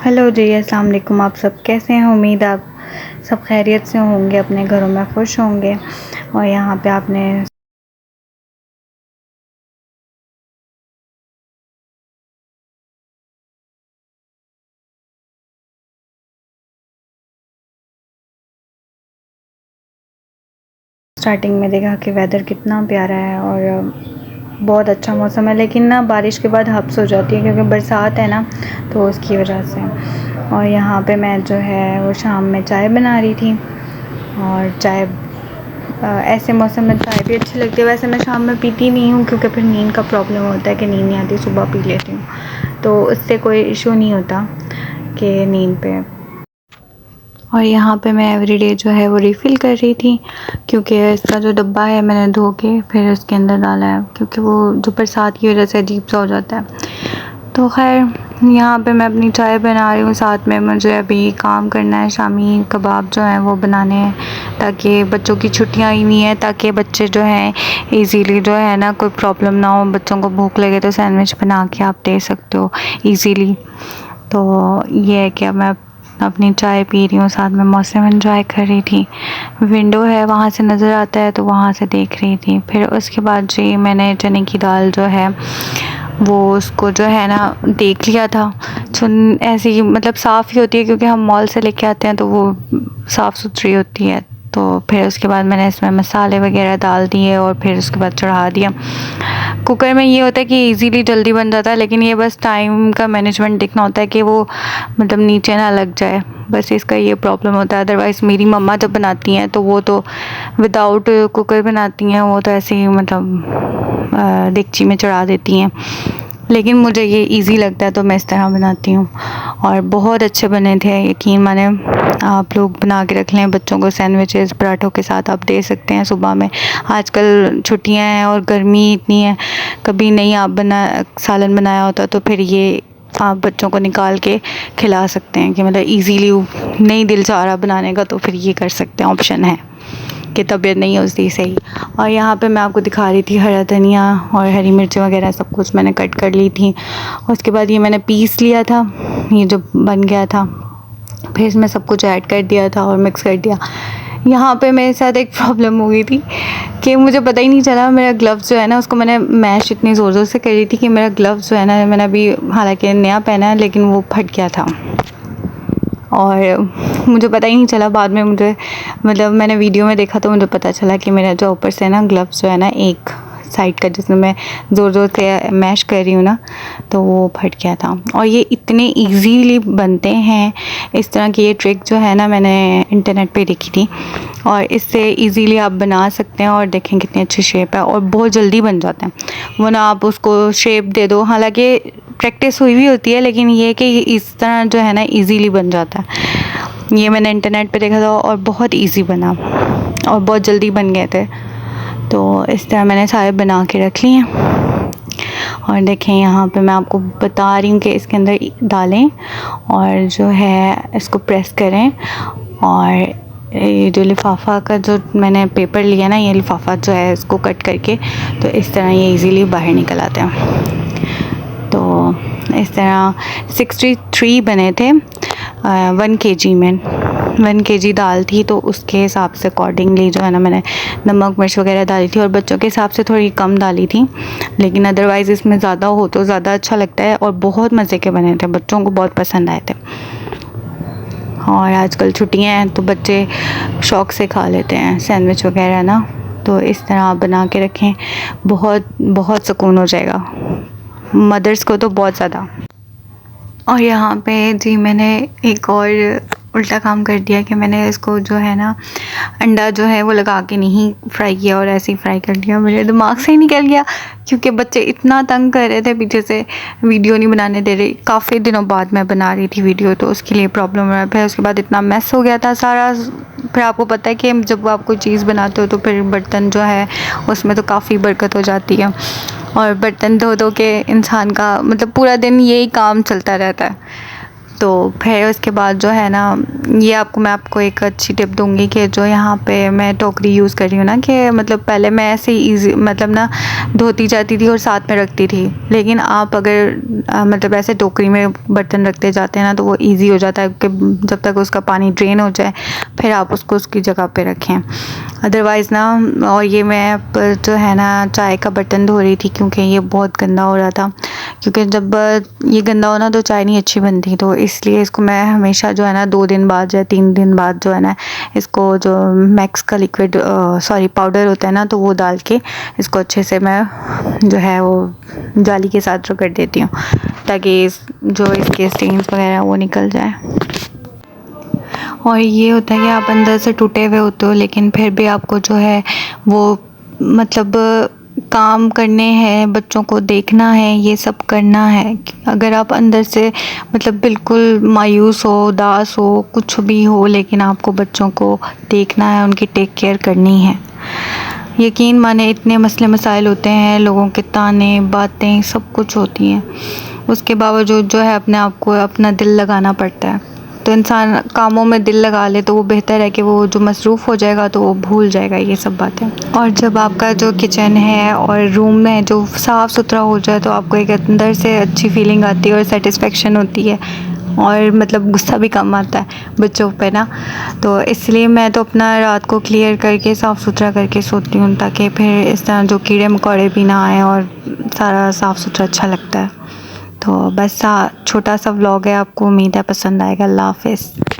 Hello जी, अस्सलाम वालेकुम। आप सब कैसे हैं? उम्मीद आप सब खैरियत से होंगे, अपने घरों में खुश होंगे। और यहाँ पे आपने स्टार्टिंग में देखा कि वेदर कितना प्यारा है और बहुत अच्छा मौसम है, लेकिन ना बारिश के बाद हब्स हो जाती है क्योंकि बरसात है ना, तो उसकी वजह से। और यहाँ पे मैं जो है वो शाम में चाय बना रही थी। और चाय ऐसे मौसम में चाय भी अच्छी लगती है। वैसे मैं शाम में पीती नहीं हूँ क्योंकि फिर नींद का प्रॉब्लम होता है कि नींद नहीं आती, सुबह पी लेती हूँ तो उससे कोई इशू नहीं होता कि नींद पे। और यहाँ पे मैं एवरीडे जो है वो रिफ़िल कर रही थी क्योंकि इसका जो डब्बा है मैंने धो के फिर उसके अंदर डाला है क्योंकि वो जो बरसात की वजह से अजीब सा हो जाता है। तो खैर यहाँ पे मैं अपनी चाय बना रही हूँ, साथ में मुझे अभी काम करना है, शामी कबाब जो हैं वो बनाने हैं ताकि बच्चों की छुट्टियाँ ही नहीं है, ताकि बच्चे जो हैं इजीली जो है ना कोई प्रॉब्लम ना हो। बच्चों को भूख लगे तो सैंडविच बना के आप दे सकते हो इजीली। तो ये है कि मैं अपनी चाय पी रही हूँ, साथ में मौसम एंजॉय कर रही थी। विंडो है वहाँ से नज़र आता है तो वहाँ से देख रही थी। फिर उसके बाद जी मैंने चने की दाल जो है वो उसको जो है ना देख लिया था, चुन ऐसे ही मतलब साफ़ ही होती है क्योंकि हम मॉल से लेके आते हैं तो वो साफ़ सुथरी होती है। तो फिर उसके बाद मैंने इसमें मसाले वगैरह डाल दिए और फिर उसके बाद चढ़ा दिया। कुकर में ये होता है कि इजीली जल्दी बन जाता है, लेकिन ये बस टाइम का मैनेजमेंट देखना होता है कि वो मतलब नीचे ना लग जाए, बस इसका ये प्रॉब्लम होता है। अदरवाइज़ मेरी मम्मा जब बनाती हैं तो वो तो विदाउट कुकर बनाती हैं, वो तो ऐसे ही मतलब देगची में चढ़ा देती हैं, लेकिन मुझे ये इजी लगता है तो मैं इस तरह बनाती हूँ। और बहुत अच्छे बने थे, यकीन माने। आप लोग बना के रख लें, बच्चों को सैंडविचेस पराठों के साथ आप दे सकते हैं सुबह में। आजकल छुट्टियां हैं और गर्मी इतनी है, कभी नहीं आप सालन बनाया होता तो फिर ये आप बच्चों को निकाल के खिला सकते हैं कि मतलब इजीली नहीं दिल चाह रहा बनाने का तो फिर ये कर सकते हैं, ऑप्शन है कि तबीयत नहीं होती सही। और यहाँ पे मैं आपको दिखा रही थी हरा धनिया और हरी मिर्च वगैरह सब कुछ मैंने कट कर ली थी। उसके बाद ये मैंने पीस लिया था, ये जो बन गया था, फिर इसमें सब कुछ ऐड कर दिया था और मिक्स कर दिया। यहाँ पे मेरे साथ एक प्रॉब्लम हो गई थी कि मुझे पता ही नहीं चला, मेरा ग्लव्स जो है ना उसको मैंने मैश इतनी ज़ोर ज़ोर से कर रही थी कि मेरा ग्लव्स जो है ना, मैंने अभी हालांकि नया पहना है लेकिन वो फट गया था और मुझे पता ही नहीं चला। बाद में मुझे मतलब मैंने वीडियो में देखा तो मुझे पता चला कि मेरा जो ऊपर से ना ग्लव्स जो है ना एक साइड का जिसमें मैं ज़ोर ज़ोर से मैश कर रही हूँ ना, तो वो फट गया था। और ये इतने इजीली बनते हैं, इस तरह की ये ट्रिक जो है ना मैंने इंटरनेट पे देखी थी और इससे इजीली आप बना सकते हैं। और देखें कितनी अच्छी शेप है और बहुत जल्दी बन जाते हैं, वो ना आप उसको शेप दे दो, हालांकि प्रैक्टिस हुई भी होती है, लेकिन ये कि इस तरह जो है ना इजीली बन जाता है। ये मैंने इंटरनेट पे देखा था और बहुत इजी बना और बहुत जल्दी बन गए थे। तो इस तरह मैंने सारे बना के रख लिए हैं। और देखें यहाँ पे मैं आपको बता रही हूँ कि इसके अंदर डालें और जो है इसको प्रेस करें। और ये जो लिफाफा का जो मैंने पेपर लिया ना, ये लिफाफा जो है इसको कट करके तो इस तरह ये इजीली बाहर निकल आते हैं। तो इस तरह 63 बने थे 1 kg में। 1 kg दाल थी तो उसके हिसाब से अकॉर्डिंगली जो है ना मैंने नमक मिर्च वगैरह डाली थी और बच्चों के हिसाब से थोड़ी कम डाली थी, लेकिन अदरवाइज़ इसमें ज़्यादा हो तो ज़्यादा अच्छा लगता है। और बहुत मज़े के बने थे, बच्चों को बहुत पसंद आए थे। और आजकल छुट्टियाँ हैं तो बच्चे शौक़ से खा लेते हैं सैंडविच वगैरह ना, तो इस तरह आप बना के रखें, बहुत बहुत सुकून हो जाएगा मदर्स को तो बहुत ज़्यादा। और यहाँ पे जी मैंने एक और उल्टा काम कर दिया कि मैंने इसको जो है ना अंडा जो है वो लगा के नहीं फ्राई किया और ऐसे ही फ्राई कर दिया, मेरे दिमाग से ही निकल गया क्योंकि बच्चे इतना तंग कर रहे थे पीछे से, वीडियो नहीं बनाने दे रहे। काफ़ी दिनों बाद मैं बना रही थी वीडियो तो उसके लिए प्रॉब्लम रहा। फिर उसके बाद इतना मैस हो गया था सारा। फिर आपको पता है कि जब आप कोई चीज़ बनाते हो तो फिर बर्तन जो है उसमें तो काफ़ी बरकत हो जाती है और बर्तन धो धो के इंसान का मतलब पूरा दिन यही काम चलता रहता है। तो फिर उसके बाद जो है ना, ये मैं आपको एक अच्छी टिप दूंगी कि जो यहाँ पे मैं टोकरी यूज़ कर रही हूँ ना, कि मतलब पहले मैं ऐसे ईजी मतलब ना धोती जाती थी और साथ में रखती थी, लेकिन आप अगर मतलब ऐसे टोकरी में बर्तन रखते जाते हैं ना तो वो इजी हो जाता है कि जब तक उसका पानी ड्रेन हो जाए फिर आप उसको उसकी जगह पे रखें, अदरवाइज़ ना। और ये मैं जो है ना चाय का बर्तन धो रही थी क्योंकि ये बहुत गंदा हो रहा था, क्योंकि जब ये गंदा हो ना तो चाय नहीं अच्छी बनती, तो इसलिए इसको मैं हमेशा जो है ना 2 दिन बाद या 3 दिन बाद जो है ना इसको जो मैक्स का लिक्विड पाउडर होता है ना, तो वो डाल के इसको अच्छे से मैं जो है वो जाली के साथ रगड़ देती हूँ ताकि जो इसके स्टेन्स वगैरह वो निकल जाए। और ये होता है कि आप अंदर से टूटे हुए होते हो लेकिन फिर भी आपको जो है वो मतलब काम करने हैं, बच्चों को देखना है, ये सब करना है। अगर आप अंदर से मतलब बिल्कुल मायूस हो, उदास हो, कुछ भी हो, लेकिन आपको बच्चों को देखना है, उनकी टेक केयर करनी है। यकीन माने इतने मसले मसाइल होते हैं, लोगों के ताने बातें सब कुछ होती हैं, उसके बावजूद जो है अपने आप को अपना दिल लगाना पड़ता है। तो इंसान कामों में दिल लगा ले तो वो बेहतर है कि वो जो मसरूफ़ हो जाएगा तो वो भूल जाएगा ये सब बातें। और जब आपका जो किचन है और रूम में जो साफ़ सुथरा हो जाए तो आपको एक अंदर से अच्छी फीलिंग आती है और सेटिस्फेक्शन होती है, और मतलब गुस्सा भी कम आता है बच्चों पे ना। तो इसलिए मैं तो अपना रात को क्लियर करके साफ़ सुथरा करके सोती हूँ ताकि फिर इस तरह जो कीड़े मकोड़े भी ना आए और सारा साफ़ सुथरा अच्छा लगता है। तो बस छोटा सा व्लॉग है, आपको उम्मीद है पसंद आएगा। अल्लाह हाफ़िज़।